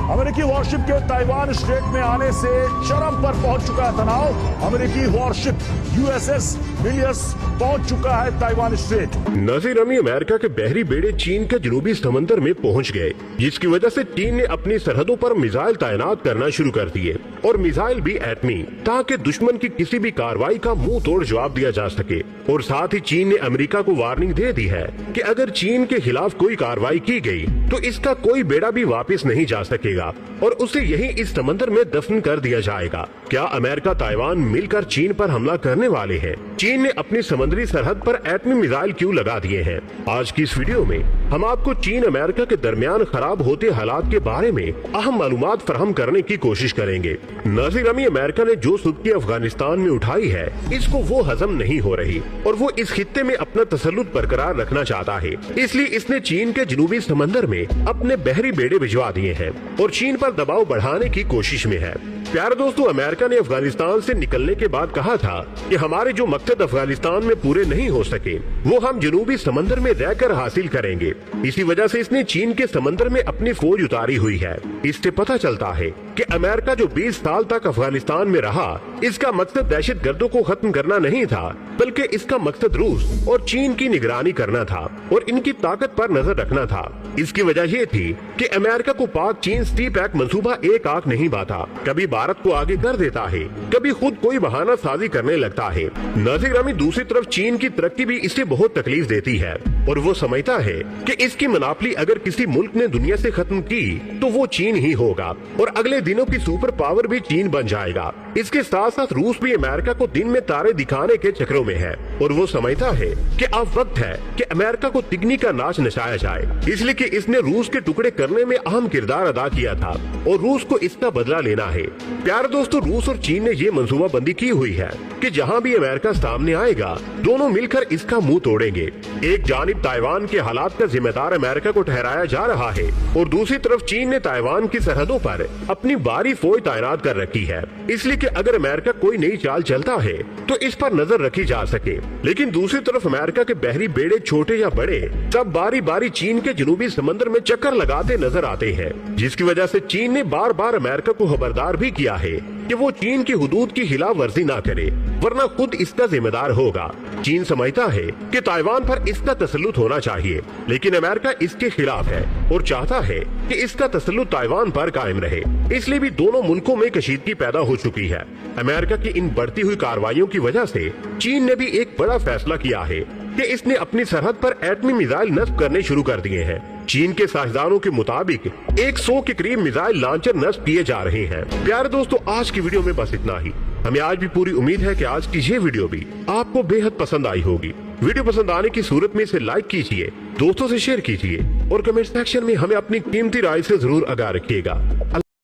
अमेरिकी वॉरशिप के Taiwan straight में आने से चरम पर पहुंच चुका है तनाव। अमेरिकी वॉरशिप यूएसएस विलियर्स पहुंच चुका है ताइवान स्ट्रेट। नाज़िर अमी अमेरिका के बहरी बेड़े चीन के जनूबी समंदर में पहुंच गए, जिसकी वजह से चीन ने अपनी सरहदों पर मिसाइल तैनात करना शुरू कर दिए, और मिसाइल भी एटमी, ताकि दुश्मन की किसी भी कार्रवाई का मुंह तोड़ जवाब दिया जा सके। और साथ ही चीन ने अमेरिका को वार्निंग दे दी है कि अगर चीन के खिलाफ कोई कार्रवाई की गई तो इसका कोई बेड़ा भी वापस नहीं जा सकेगा और उसे यहीं इस समंदर में दफन कर दिया जाएगा। क्या अमेरिका ताइवान मिलकर चीन पर हमला करने वाले हैं? चीन ने अपनी समुद्री सरहद पर एटमी मिसाइल क्यों लगा दिए हैं? आज की इस वीडियो में हम आपको चीन अमेरिका के दरमियान खराब होते हालात के बारे में अहम मालूमात फराहम करने की कोशिश करेंगे। नाज़िर अमी अमेरिका ने जो सुबकी अफगानिस्तान में उठाई है, इसको वो हजम नहीं हो रही और वो इस खित्ते में अपना तसल्लुत बरकरार रखना चाहता है। इसलिए इसने चीन के जनूबी समंदर में अपने बहरी बेड़े भिजवा दिए हैं और चीन पर दबाव बढ़ाने की कोशिश में है। प्यारे दोस्तों, अमेरिका ने अफगानिस्तान से निकलने के बाद कहा था कि हमारे जो मकसद अफगानिस्तान में पूरे नहीं हो सके वो हम जनूबी समंदर में रहकर हासिल करेंगे। इसी वजह से इसने चीन के समंदर में अपनी फौज उतारी हुई है। इससे पता चलता है कि अमेरिका जो 20 साल तक अफगानिस्तान में रहा, इसका मकसद दहशत गर्दों को खत्म करना नहीं था, बल्कि इसका मकसद रूस और चीन की निगरानी करना था और इनकी ताकत पर नजर रखना था। इसकी वजह ये थी कि अमेरिका को पाक चीन स्टी पैक मंसूबा एक आंख नहीं बाता, कभी भारत को आगे कर देता है, कभी खुद कोई बहाना साजी करने लगता है। नाज़िर अमी दूसरी तरफ चीन की तरक्की भी इसे बहुत तकलीफ देती है और वो समझता है कि इसकी मनापली अगर किसी मुल्क ने दुनिया से खत्म की तो वो चीन ही होगा और अगले दिनों की सुपर पावर भी चीन बन जाएगा। इसके साथ साथ रूस भी अमेरिका को दिन में तारे दिखाने के चक्रों में है और वो समझता है कि अब वक्त है कि अमेरिका को तिगनी का नाच नचाया जाए, इसलिए कि इसने रूस के टुकड़े करने में अहम किरदार अदा किया था और रूस को इसका बदला लेना है। प्यारे दोस्तों, रूस और चीन ने ये मंसूबा बंदी की हुई है कि जहां भी अमेरिका सामने आएगा, दोनों मिलकर इसका मुंह तोड़ेंगे। एक जानिब ताइवान के हालात का जिम्मेदार अमेरिका को ठहराया जा रहा है और दूसरी तरफ चीन ने ताइवान की सरहदों पर अपनी भारी फौज तैनात कर रखी है, इसलिए कि अगर अमेरिका कोई नई चाल चलता है तो इस पर नजर रखी जा सके। लेकिन दूसरी तरफ अमेरिका के बहरी बेड़े छोटे या बड़े सब बारी बारी चीन के जनूबी समंदर में चक्कर लगाते नजर आते हैं, जिसकी वजह से चीन ने बार बार अमेरिका को खबरदार भी किया है कि वो चीन की हुदूद की खिलाफ वर्जी न करे, वरना खुद इसका जिम्मेदार होगा। चीन समझता है कि ताइवान पर इसका तसल्लुत होना चाहिए, लेकिन अमेरिका इसके खिलाफ है और चाहता है कि इसका तसल्लुत ताइवान पर कायम रहे। इसलिए भी दोनों मुल्कों में कशीदगी पैदा हो चुकी है। अमेरिका की इन बढ़ती हुई कार्रवाइयों की वजह से चीन ने भी एक बड़ा फैसला किया है कि इसने अपनी सरहद पर एटमी मिसाइल नस्ब करने शुरू कर दिए हैं। चीन के साझेदारों के मुताबिक 100 के करीब मिसाइल लॉन्चर नस्ब किए जा रहे हैं। प्यारे दोस्तों, आज की वीडियो में बस इतना ही। हमें आज भी पूरी उम्मीद है कि आज की ये वीडियो भी आपको बेहद पसंद आई होगी। वीडियो पसंद आने की सूरत में इसे लाइक कीजिए, दोस्तों से शेयर कीजिए और कमेंट सेक्शन में हमें अपनी कीमती राय से जरूर आगाह रखिएगा।